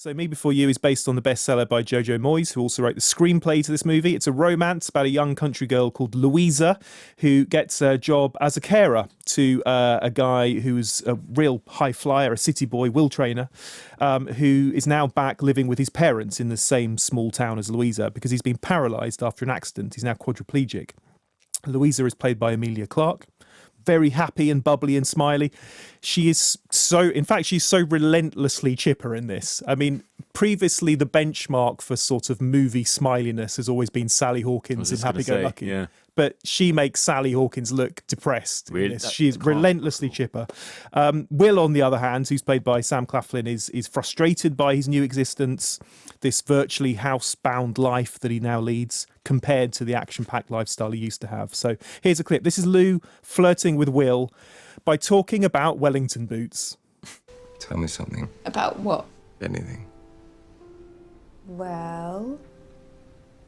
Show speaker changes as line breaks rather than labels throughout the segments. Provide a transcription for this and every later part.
So Me Before You is based on the bestseller by Jojo Moyes, who also wrote the screenplay to this movie. It's a romance about a young country girl called Louisa who gets a job as a carer to a guy who's a real high flyer, a city boy, Will Trainer, who is now back living with his parents in the same small town as Louisa because he's been paralysed after an accident. He's now quadriplegic. Louisa is played by Emilia Clarke. Very happy and bubbly and smiley. She's so relentlessly chipper in this. I mean, previously the benchmark for sort of movie smiliness has always been Sally Hawkins in Happy Go Lucky.
Yeah.
But she makes Sally Hawkins look depressed.
Really?
She's relentlessly chipper. Will, on the other hand, who's played by Sam Claflin, is frustrated by his new existence, this virtually housebound life that he now leads compared to the action-packed lifestyle he used to have. So here's a clip. This is Lou flirting with Will by talking about Wellington boots.
Tell me something.
About what?
Anything.
Well,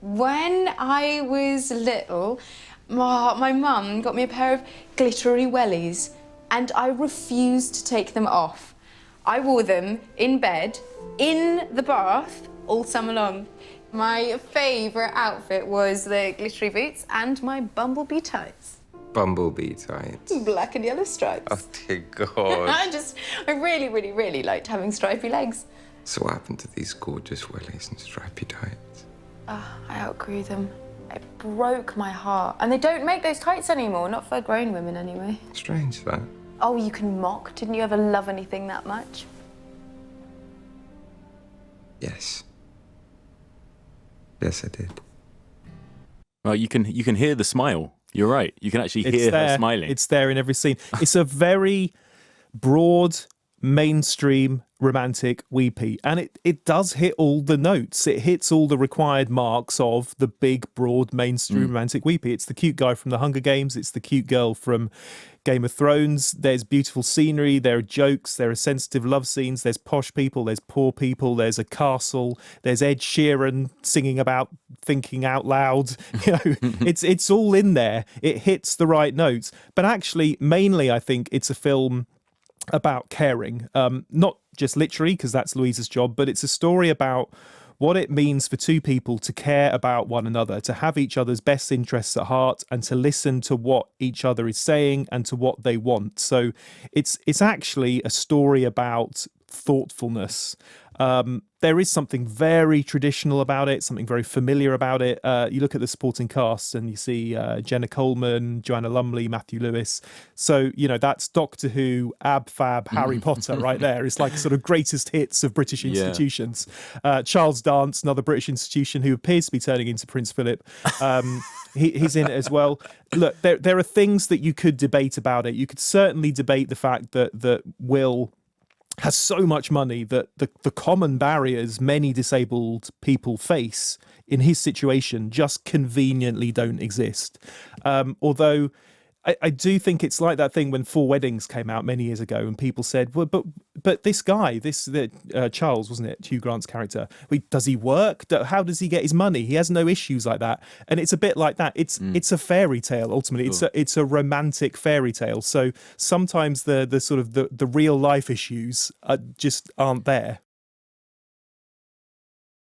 when I was little, my mum got me a pair of glittery wellies and I refused to take them off. I wore them in bed, in the bath, all summer long. My favourite outfit was the glittery boots and my bumblebee tights.
Bumblebee tights.
Black and yellow stripes.
Oh, dear God.
I really, really, really liked having stripy legs.
So what happened to these gorgeous wellies and stripy tights?
I outgrew them. It broke my heart. And they don't make those tights anymore, not for grown women anyway.
Strange, that.
Oh, you can mock. Didn't you ever love anything that much?
Yes. Yes, I did.
Well, you can hear the smile. You're right. You can actually hear her smiling.
It's there in every scene. It's a very broad, mainstream, romantic weepy. And it does hit all the notes. It hits all the required marks of the big, broad, mainstream romantic weepy. It's the cute guy from the Hunger Games. It's the cute girl from Game of Thrones. There's beautiful scenery. There are jokes. There are sensitive love scenes. There's posh people. There's poor people. There's a castle. There's Ed Sheeran singing about thinking out loud. You know, it's all in there. It hits the right notes. But actually, mainly, I think it's a film about caring, not just literally, because that's Louisa's job, but it's a story about what it means for two people to care about one another, to have each other's best interests at heart, and to listen to what each other is saying and to what they want. So it's actually a story about thoughtfulness. There is something very traditional about it, something very familiar about it. You look at the supporting cast and you see Jenna Coleman, Joanna Lumley, Matthew Lewis. So, you know, that's Doctor Who, Ab Fab, Harry Potter right there. It's like sort of greatest hits of British institutions. Charles Dance, another British institution who appears to be turning into Prince Philip. He's in it as well. Look, there are things that you could debate about it. You could certainly debate the fact that Will has so much money that the common barriers many disabled people face in his situation just conveniently don't exist. Although I do think it's like that thing when Four Weddings came out many years ago and people said, well, but this guy, Charles, wasn't it, Hugh Grant's character, does he work? How does he get his money? He has no issues like that. And it's a bit like that. It's a fairy tale, ultimately. Sure. It's a romantic fairy tale. So sometimes the sort of the real life issues just aren't there.